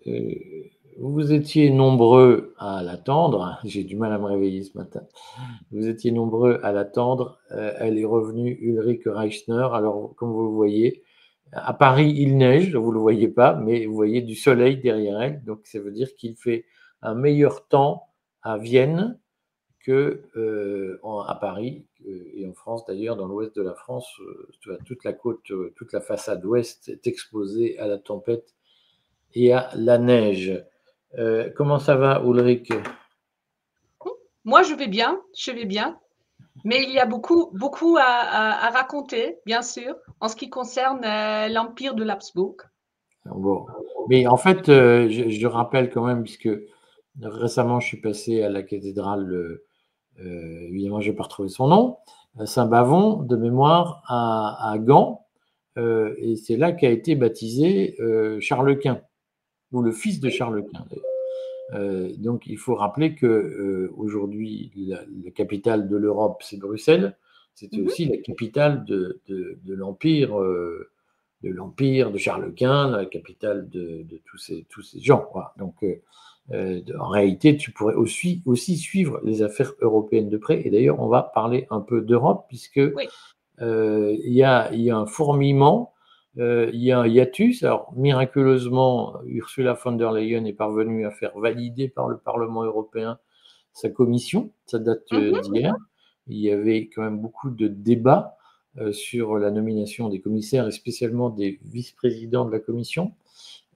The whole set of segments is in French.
euh, vous étiez nombreux à l'attendre. J'ai du mal à me réveiller ce matin. Vous étiez nombreux à l'attendre. Elle est revenue, Ulrike Reichner. Alors, comme vous le voyez, à Paris, il neige, vous ne le voyez pas, mais vous voyez du soleil derrière elle. Donc, ça veut dire qu'il fait un meilleur temps à Vienne qu'à Paris et en France d'ailleurs, dans l'ouest de la France, toute la côte, toute la façade ouest est exposée à la tempête et à la neige. Comment ça va, Ulrike? Moi, je vais bien, mais il y a beaucoup à raconter, bien sûr, en ce qui concerne l'Empire de l'Habsbourg. Bon. Mais en fait, je rappelle quand même, puisque récemment je suis passé à la cathédrale, évidemment je n'ai pas retrouvé son nom, Saint-Bavon de mémoire à Gand, et c'est là qu'a été baptisé Charles Quint, ou le fils de Charles Quint. Donc il faut rappeler que aujourd'hui la capitale de l'Europe c'est Bruxelles, c'était Mhm, aussi la capitale de l'empire de l'empire de Charles Quint, la capitale de tous ces gens. Voilà. Donc en réalité tu pourrais aussi suivre les affaires européennes de près. Et d'ailleurs on va parler un peu d'Europe puisque oui. il y a un fourmillement, il y a un hiatus. Alors, miraculeusement, Ursula von der Leyen est parvenue à faire valider par le Parlement européen sa commission. Ça date Mhm, d'hier. Il y avait quand même beaucoup de débats sur la nomination des commissaires et spécialement des vice-présidents de la commission.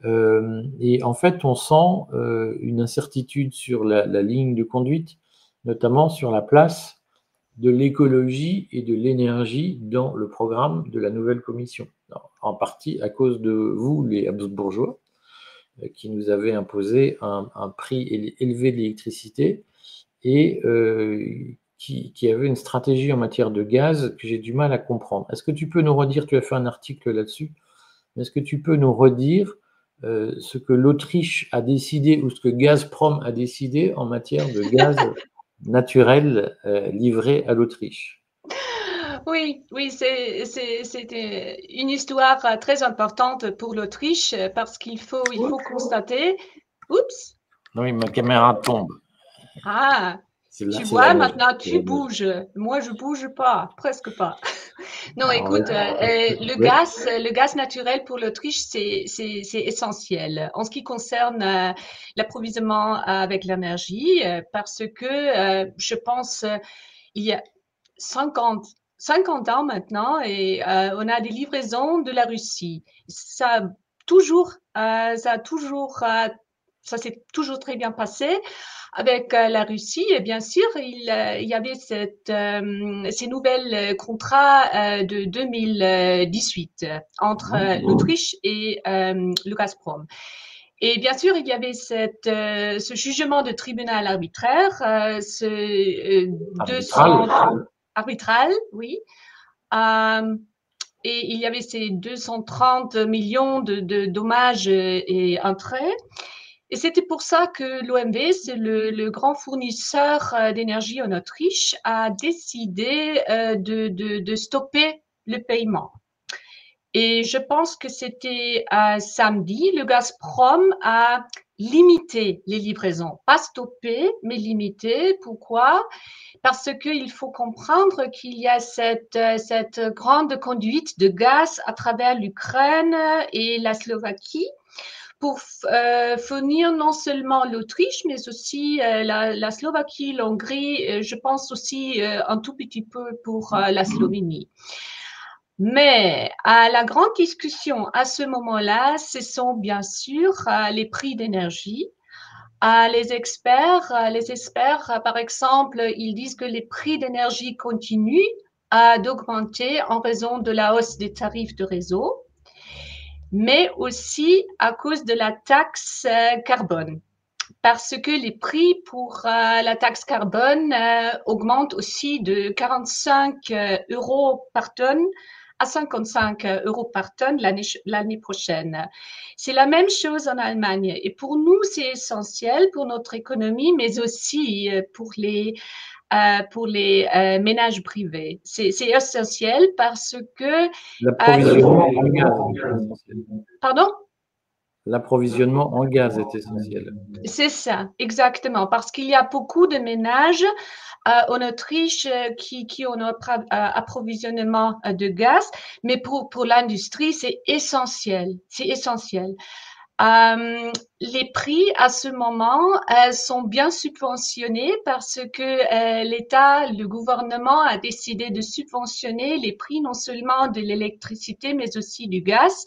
Et en fait, on sent une incertitude sur la ligne de conduite, notamment sur la place de l'écologie et de l'énergie dans le programme de la nouvelle commission. Alors, en partie à cause de vous, les Habsbourgeois, qui nous avez imposé un prix élevé de l'électricité et qui avait une stratégie en matière de gaz que j'ai du mal à comprendre. Est-ce que tu peux nous redire, tu as fait un article là-dessus, mais est-ce que tu peux nous redire ce que l'Autriche a décidé ou ce que Gazprom a décidé en matière de gaz naturel livré à l'Autriche? oui, oui, c'était une histoire très importante pour l'Autriche parce il faut constater. Oups! Oui, ma caméra tombe. Ah, tu C'est la vois, neige. maintenant C'est tu la neige. bouges. Moi, je bouge pas, presque pas. Non, Alors, écoute, ouais. le gaz naturel pour l'Autriche, c'est essentiel en ce qui concerne l'approvisionnement avec l'énergie, parce que je pense il y a 50, 50 ans maintenant et on a des livraisons de la Russie. Ça a toujours, ça s'est toujours très bien passé avec la Russie. Et bien sûr, il y avait ces nouvelles contrats de 2018 entre l'Autriche et le Gazprom. Et bien sûr, il y avait ce jugement de tribunal arbitraire, ce Arbitral. 200 arbitral, oui. Euh, et il y avait ces 230 millions de dommages et intérêts. Et c'était pour ça que l'OMV, c'est le grand fournisseur d'énergie en Autriche, a décidé de stopper le paiement. Et je pense que c'était samedi, le Gazprom a limité les livraisons, pas stoppé, mais limité. Pourquoi? Parce qu'il faut comprendre qu'il y a cette grande conduite de gaz à travers l'Ukraine et la Slovaquie pour fournir non seulement l'Autriche, mais aussi la Slovaquie, l'Hongrie, je pense aussi un tout petit peu pour la Slovénie. Mais la grande discussion à ce moment-là, ce sont bien sûr les prix d'énergie. Les experts, par exemple, ils disent que les prix d'énergie continuent d'augmenter en raison de la hausse des tarifs de réseau, mais aussi à cause de la taxe carbone. Parce que les prix pour la taxe carbone augmentent aussi de 45 euros par tonne à 55 euros par tonne l'année prochaine. C'est la même chose en Allemagne. Et pour nous, c'est essentiel pour notre économie, mais aussi pour les ménages privés. C'est essentiel parce que... L'approvisionnement en gaz est essentiel. pardon? L'approvisionnement en gaz est essentiel. C'est ça, exactement, parce qu'il y a beaucoup de ménages en Autriche qui ont un approvisionnement de gaz, mais pour l'industrie, c'est essentiel. C'est essentiel. Les prix à ce moment sont bien subventionnés parce que l'État, le gouvernement a décidé de subventionner les prix non seulement de l'électricité mais aussi du gaz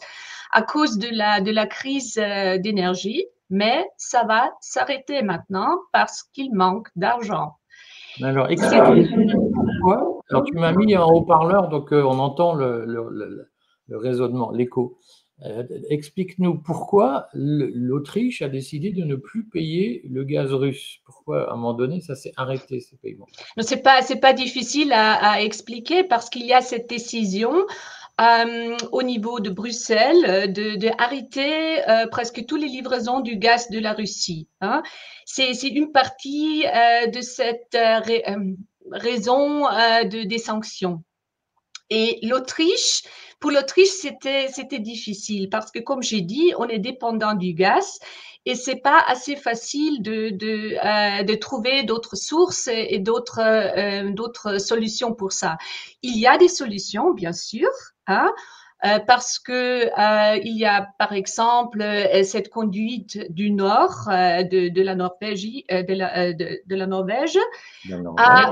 à cause de la crise d'énergie. Mais ça va s'arrêter maintenant parce qu'il manque d'argent. Alors, explique-nous pourquoi. Alors, tu m'as mis en haut-parleur, donc on entend le raisonnement, l'écho. Explique-nous pourquoi l'Autriche a décidé de ne plus payer le gaz russe. Pourquoi, à un moment donné, ça s'est arrêté, ces paiements? C'est pas difficile à expliquer parce qu'il y a cette décision au niveau de Bruxelles de arrêter presque toutes les livraisons du gaz de la Russie. Hein. C'est une partie de cette raison des sanctions. Et pour l'Autriche, c'était difficile parce que, comme j'ai dit, on est dépendant du gaz et c'est pas assez facile de trouver d'autres sources et d'autres solutions pour ça. Il y a des solutions, bien sûr, hein, parce que il y a par exemple cette conduite du nord de la Norvège, de la Norvège.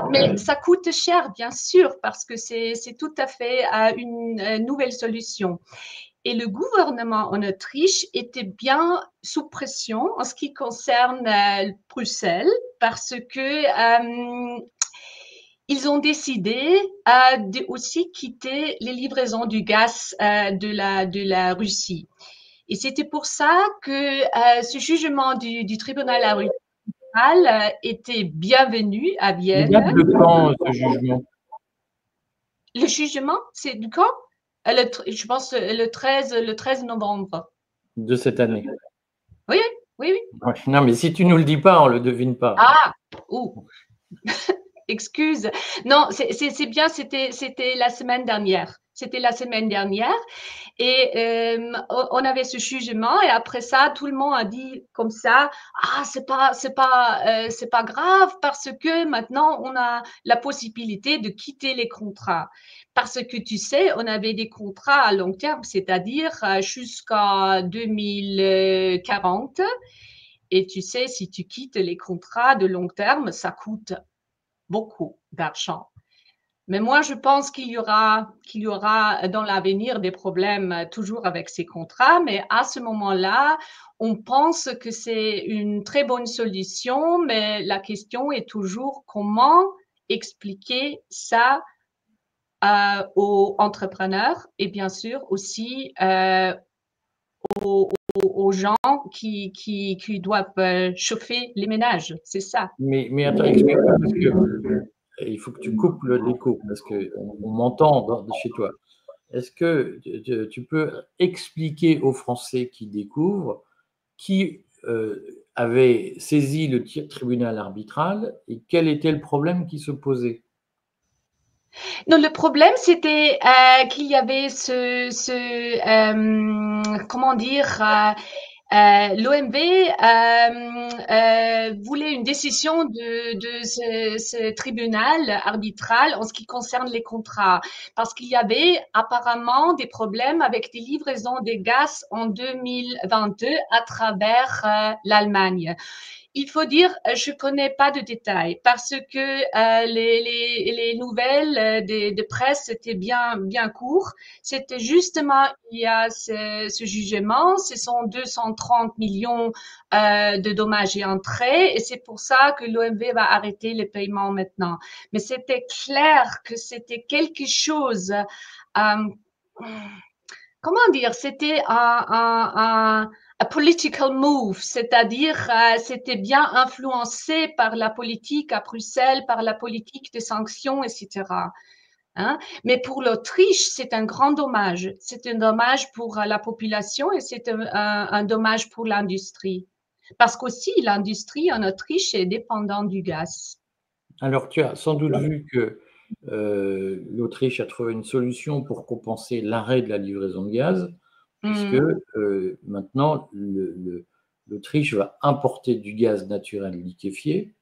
Mais ça coûte cher, bien sûr, parce que c'est tout à fait une nouvelle solution. Et le gouvernement en Autriche était bien sous pression en ce qui concerne Bruxelles, parce que ils ont décidé de aussi quitter les livraisons du gaz de la Russie. Et c'était pour ça que ce jugement du tribunal arbitral était bienvenu à Il Vienne. date de quand, ce jugement? Le jugement, c'est du quand? Je pense le 13 novembre. De cette année. Oui, oui, oui. Ouais. Non, mais si tu nous le dis pas, on le devine pas. Ah, oh, excuse. Non, c'est bien, c'était la semaine dernière. C'était la semaine dernière. Et on avait ce jugement et après ça, tout le monde a dit comme ça, ah c'est pas grave parce que maintenant on a la possibilité de quitter les contrats. Parce que tu sais, on avait des contrats à long terme, c'est-à-dire jusqu'à 2040. Et tu sais, si tu quittes les contrats de long terme, ça coûte beaucoup d'argent. Mais moi, je pense qu'il y aura dans l'avenir des problèmes toujours avec ces contrats. Mais à ce moment-là, on pense que c'est une très bonne solution. Mais la question est toujours comment expliquer ça aux entrepreneurs et bien sûr aussi aux gens qui doivent chauffer les ménages. C'est ça. Mais attends, explique-moi, parce que il faut que tu coupes l'écho, parce qu'on m'entend chez toi. Est-ce que tu peux expliquer aux Français qui découvrent qui avait saisi le tribunal arbitral et quel était le problème qui se posait? Non, le problème, c'était qu'il y avait comment dire, l'OMV voulait une décision de ce tribunal arbitral en ce qui concerne les contrats, parce qu'il y avait apparemment des problèmes avec des livraisons de gaz en 2022 à travers l'Allemagne. Il faut dire, je connais pas de détails parce que les nouvelles de presse étaient bien courtes. C'était justement il y a ce jugement, ce sont 230 millions de dommages et entrées et c'est pour ça que l'OMV va arrêter les paiements maintenant. Mais c'était clair que c'était quelque chose. Comment dire, c'était un political move, c'est-à-dire c'était bien influencé par la politique à Bruxelles, par la politique des sanctions, etc. Hein? Mais pour l'Autriche, c'est un grand dommage. C'est un dommage pour la population et c'est un dommage pour l'industrie. Parce qu'aussi, l'industrie en Autriche est dépendante du gaz. Alors, tu as sans doute vu que l'Autriche a trouvé une solution pour compenser l'arrêt de la livraison de gaz. puisque maintenant, l'Autriche va importer du gaz naturel liquéfié,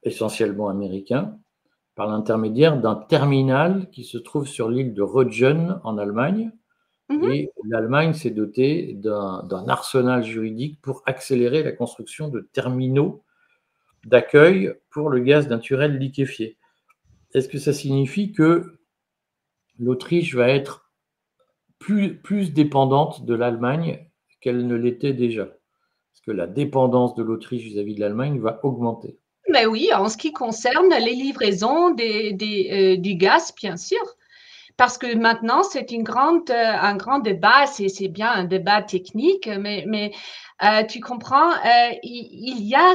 essentiellement américain, par l'intermédiaire d'un terminal qui se trouve sur l'île de Röttgen en Allemagne. Et l'Allemagne s'est dotée d'un arsenal juridique pour accélérer la construction de terminaux d'accueil pour le gaz naturel liquéfié. Est-ce que ça signifie que l'Autriche va être plus dépendante de l'Allemagne qu'elle ne l'était déjà? Est-ce que la dépendance de l'Autriche vis-à-vis de l'Allemagne va augmenter? Mais oui, en ce qui concerne les livraisons du gaz, bien sûr. Parce que maintenant, c'est un grand débat, c'est bien un débat technique, mais tu comprends, il y a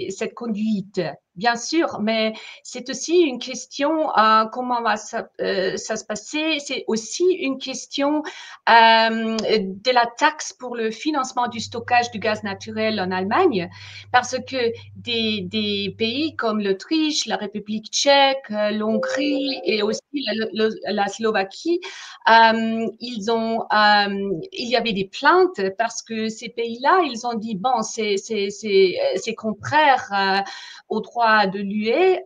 cette conduite, bien sûr, mais c'est aussi une question comment va ça se passer. C'est aussi une question de la taxe pour le financement du stockage du gaz naturel en Allemagne, parce que des pays comme l'Autriche, la République tchèque, l'Hongrie et aussi la Slovaquie, il y avait des plaintes parce que ces pays-là, ils ont dit bon, c'est contraire au droit de l'UE,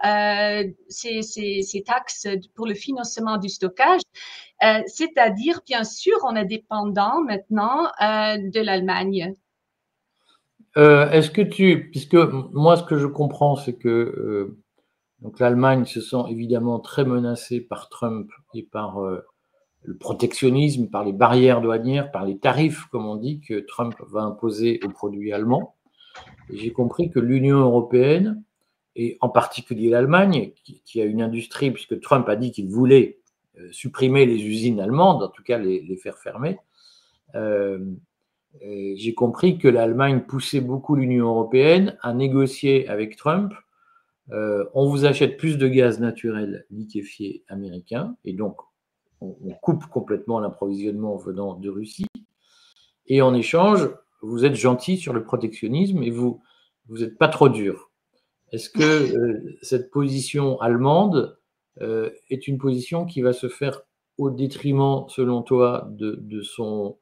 ces taxes pour le financement du stockage. C'est-à-dire, bien sûr, on est dépendant maintenant de l'Allemagne. Est-ce que puisque moi, ce que je comprends, c'est que donc l'Allemagne se sent évidemment très menacée par Trump et par le protectionnisme, par les barrières douanières, par les tarifs, comme on dit, que Trump va imposer aux produits allemands. Et j'ai compris que l'Union européenne, et en particulier l'Allemagne, qui a une industrie, puisque Trump a dit qu'il voulait supprimer les usines allemandes, en tout cas les faire fermer, j'ai compris que l'Allemagne poussait beaucoup l'Union européenne à négocier avec Trump. On vous achète plus de gaz naturel liquéfié américain, et donc on coupe complètement l'approvisionnement venant de Russie. Et en échange, vous êtes gentil sur le protectionnisme et vous n'êtes pas trop dur. Est-ce que cette position allemande est une position qui va se faire au détriment, selon toi, de son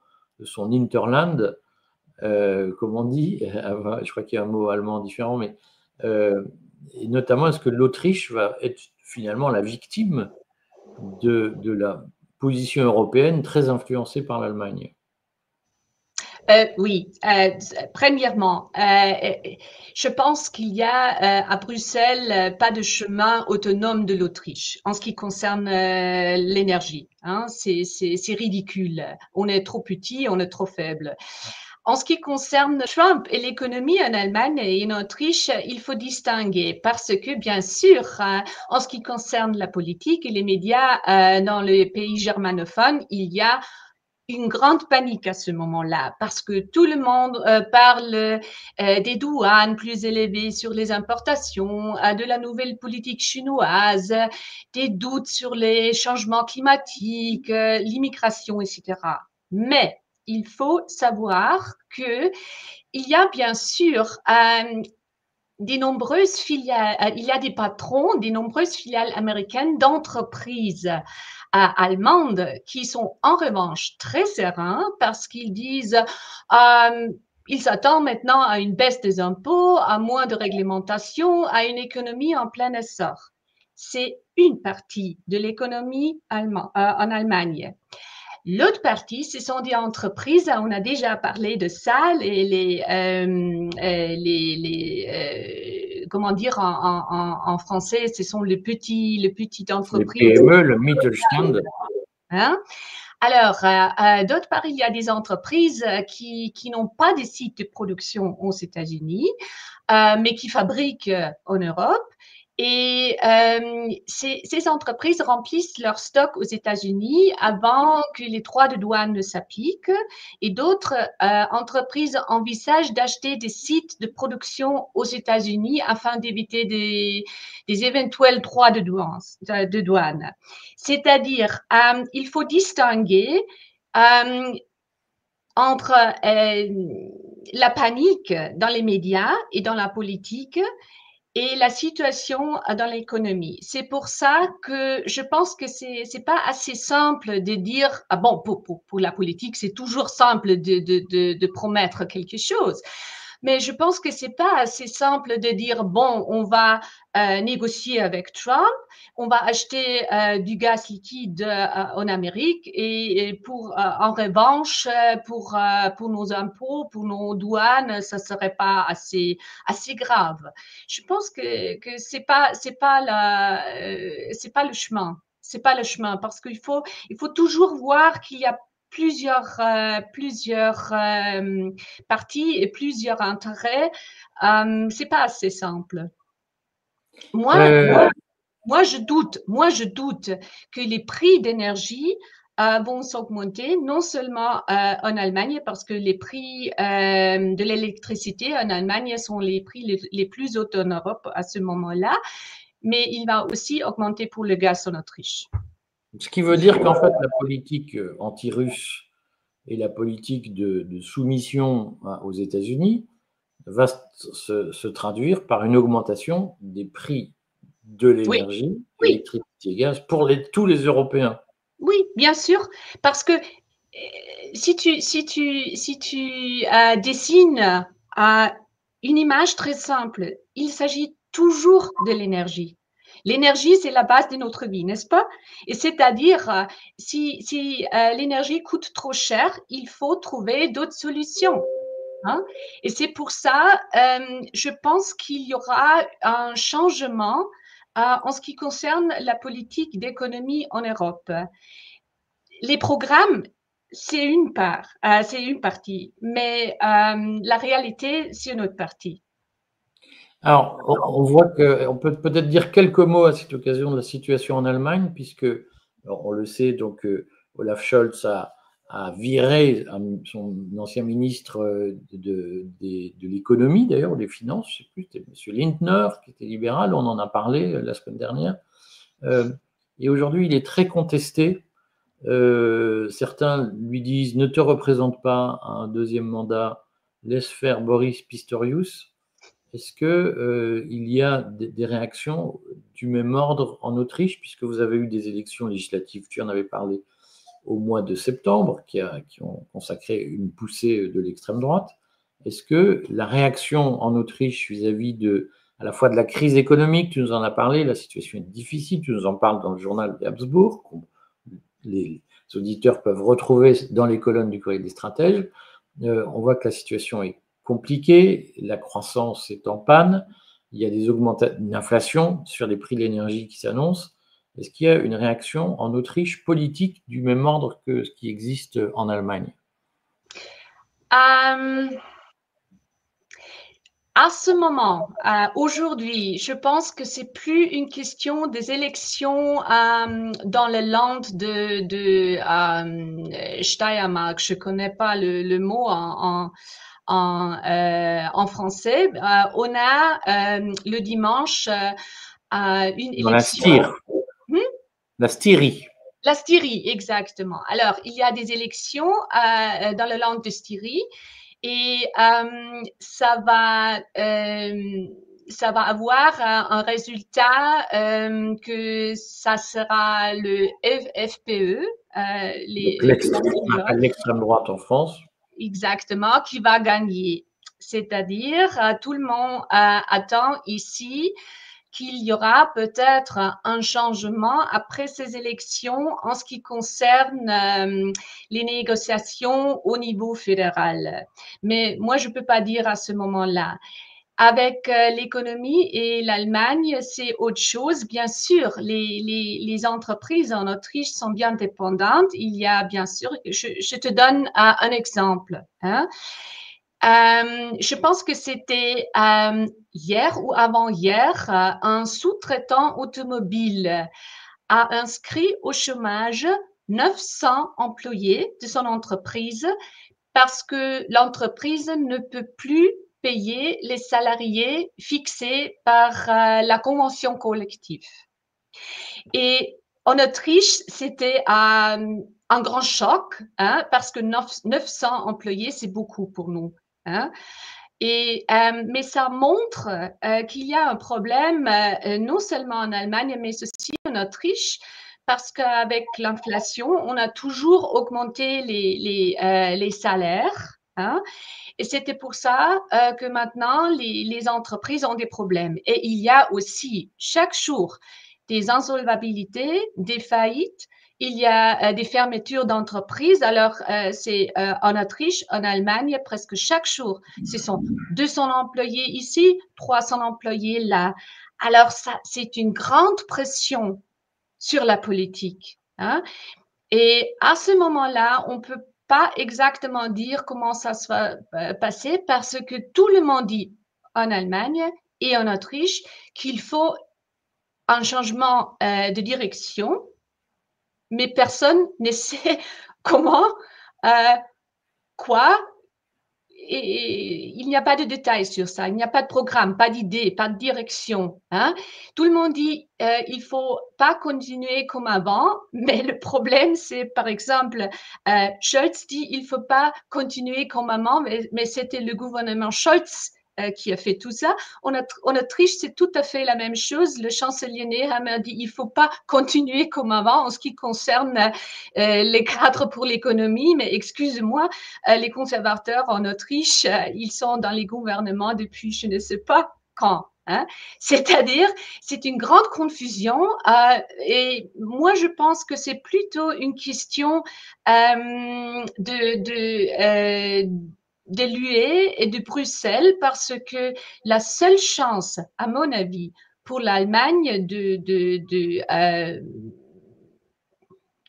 hinterland, comme on dit? Je crois qu'il y a un mot allemand différent, mais et notamment, est-ce que l'Autriche va être finalement la victime de la position européenne très influencée par l'Allemagne? Oui, premièrement, je pense qu'il y a à Bruxelles pas de chemin autonome de l'Autriche en ce qui concerne l'énergie. Hein, c'est ridicule. On est trop petit, on est trop faible. En ce qui concerne Trump et l'économie en Allemagne et en Autriche, il faut distinguer parce que, bien sûr, en ce qui concerne la politique et les médias dans les pays germanophones, il y a une grande panique à ce moment-là parce que tout le monde parle des douanes plus élevées sur les importations, de la nouvelle politique chinoise, des doutes sur les changements climatiques, l'immigration, etc. Mais il faut savoir que il y a bien sûr des nombreuses filiales, il y a des patrons des nombreuses filiales américaines d'entreprises allemandes qui sont en revanche très sereins parce qu'ils disent ils s'attendent maintenant à une baisse des impôts, à moins de réglementation, à une économie en plein essor. C'est une partie de l'économie en Allemagne. L'autre partie, ce sont des entreprises, on a déjà parlé de ça, comment dire en français, ce sont les petites entreprises. Les PME, le Mittelstand. Hein? Alors, d'autre part, il y a des entreprises qui n'ont pas des sites de production aux États-Unis, mais qui fabriquent en Europe. Et ces entreprises remplissent leur stock aux États-Unis avant que les droits de douane ne s'appliquent. Et d'autres entreprises envisagent d'acheter des sites de production aux États-Unis afin d'éviter des éventuels droits de douane. C'est-à-dire, il faut distinguer entre la panique dans les médias et dans la politique et la situation dans l'économie. C'est pour ça que je pense que c'est pas assez simple de dire, ah bon, pour la politique, c'est toujours simple de promettre quelque chose. Mais je pense que c'est pas assez simple de dire, bon, on va négocier avec Trump, on va acheter du gaz liquide en Amérique et en revanche, pour nos impôts, pour nos douanes, ça serait pas assez grave. Je pense que c'est pas le chemin. C'est pas le chemin parce il faut toujours voir qu'il y a plusieurs parties et plusieurs intérêts. C'est pas assez simple. Moi, je doute que les prix d'énergie vont s'augmenter, non seulement en Allemagne, parce que les prix de l'électricité en Allemagne sont les prix les plus hauts en Europe à ce moment-là, mais il va aussi augmenter pour le gaz en Autriche. Ce qui veut dire qu'en fait, la politique anti-russe et la politique de soumission aux États-Unis va se traduire par une augmentation des prix de l'énergie, Oui. électricité et gaz, pour tous les Européens. Oui, bien sûr, parce que si tu dessines une image très simple, il s'agit toujours de l'énergie. L'énergie, c'est la base de notre vie, n'est-ce pas? Et c'est-à-dire, si l'énergie coûte trop cher, il faut trouver d'autres solutions. Hein? Et c'est pour ça, je pense qu'il y aura un changement en ce qui concerne la politique d'économie en Europe. Les programmes, c'est une part, c'est une partie, mais la réalité, c'est une autre partie. Alors, on voit qu'on peut peut-être dire quelques mots à cette occasion de la situation en Allemagne, puisque, on le sait, donc Olaf Scholz a viré son ancien ministre de l'économie, d'ailleurs, des finances, je ne sais plus, c'était M. Lindner, qui était libéral, on en a parlé la semaine dernière. Et aujourd'hui, il est très contesté. Certains lui disent « Ne te représente pas à un deuxième mandat, laisse faire Boris Pistorius ». Est-ce qu'il y a des réactions du même ordre en Autriche, puisque vous avez eu des élections législatives, tu en avais parlé au mois de septembre, qui ont consacré une poussée de l'extrême droite. Est-ce que la réaction en Autriche vis-à-vis à la fois de la crise économique, tu nous en as parlé, la situation est difficile, tu nous en parles dans le journal d'Habsbourg, les auditeurs peuvent retrouver dans les colonnes du Courrier des stratèges, on voit que la situation est compliquée, la croissance est en panne, il y a une inflation sur les prix de l'énergie qui s'annonce. Est-ce qu'il y a une réaction en Autriche politique du même ordre que ce qui existe en Allemagne? À ce moment, aujourd'hui, je pense que c'est plus une question des élections dans le land de Steiermark. Je connais pas le mot en français. On a le dimanche une Dans la élection. Styrie. La Styrie. La Styrie, exactement. Alors, il y a des élections dans le land de Styrie. Et ça va avoir un résultat que ça sera le FPE, l'extrême droite en France. Exactement, qui va gagner. C'est-à-dire, tout le monde attend ici qu'il y aura peut-être un changement après ces élections en ce qui concerne les négociations au niveau fédéral. Mais moi, je ne peux pas dire à ce moment-là. Avec l'économie et l'Allemagne, c'est autre chose. Bien sûr, les entreprises en Autriche sont bien dépendantes. Il y a bien sûr, je te donne un exemple. Hein. Je pense que c'était hier ou avant-hier, un sous-traitant automobile a inscrit au chômage 900 employés de son entreprise parce que l'entreprise ne peut plus payer les salariés fixés par la convention collective. Et en Autriche, c'était un grand choc, hein, parce que 900 employés, c'est beaucoup pour nous. Hein. Mais ça montre qu'il y a un problème non seulement en Allemagne, mais aussi en Autriche, parce qu'avec l'inflation, on a toujours augmenté les salaires. Hein, et c'était pour ça que maintenant, les entreprises ont des problèmes. Et il y a aussi chaque jour des insolvabilités, des faillites. Il y a des fermetures d'entreprises. Alors, c'est en Autriche, en Allemagne, presque chaque jour. Ce sont 200 employés ici, 300 employés là. Alors, ça, c'est une grande pression sur la politique. Hein? Et à ce moment-là, on ne peut pas exactement dire comment ça se va passer parce que tout le monde dit en Allemagne et en Autriche qu'il faut un changement de direction, mais personne ne sait comment, quoi, et il n'y a pas de détails sur ça, il n'y a pas de programme, pas d'idée, pas de direction. Hein. Tout le monde dit il faut pas continuer comme avant, mais le problème c'est par exemple Scholz dit il faut pas continuer comme avant, mais c'était le gouvernement Scholz qui a fait tout ça. En Autriche, c'est tout à fait la même chose. Le chancelier Nehammer dit il faut pas continuer comme avant en ce qui concerne les cadres pour l'économie, mais excuse-moi, les conservateurs en Autriche, ils sont dans les gouvernements depuis je ne sais pas quand. Hein. C'est-à-dire, c'est une grande confusion et moi, je pense que c'est plutôt une question de l'UE et de Bruxelles parce que la seule chance, à mon avis, pour l'Allemagne de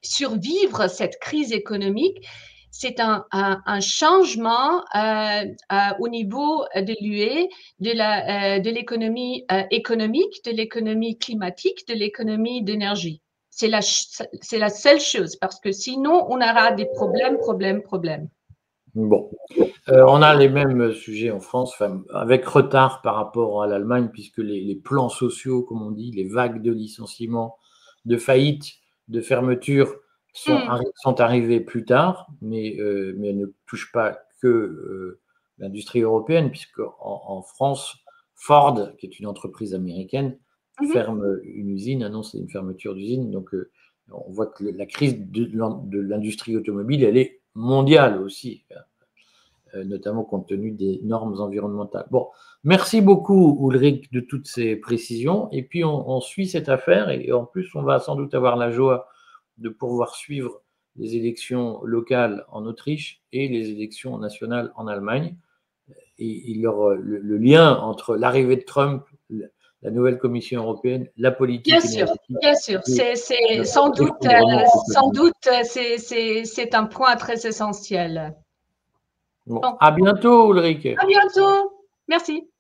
survivre cette crise économique, c'est un changement au niveau de l'UE, de l'économie économique, de l'économie climatique, de l'économie d'énergie. C'est la seule chose, parce que sinon, on aura des problèmes. Bon, on a les mêmes sujets en France, enfin, avec retard par rapport à l'Allemagne, puisque les plans sociaux, comme on dit, les vagues de licenciements, de faillites, de fermetures sont arrivées plus tard, mais elles ne touchent pas que l'industrie européenne, puisque en France, Ford, qui est une entreprise américaine, ferme une usine, annonce une fermeture d'usine. Donc, on voit que la crise de l'industrie automobile, elle est mondiale aussi, notamment compte tenu des normes environnementales. Bon, merci beaucoup Ulrich de toutes ces précisions. Et puis on suit cette affaire et en plus on va sans doute avoir la joie de pouvoir suivre les élections locales en Autriche et les élections nationales en Allemagne. Et le lien entre l'arrivée de Trump, la nouvelle Commission européenne, la politique énergétique. Bien sûr, c'est sans doute, c'est un point très essentiel. Bon, à bientôt, Ulrich. À bientôt. Merci.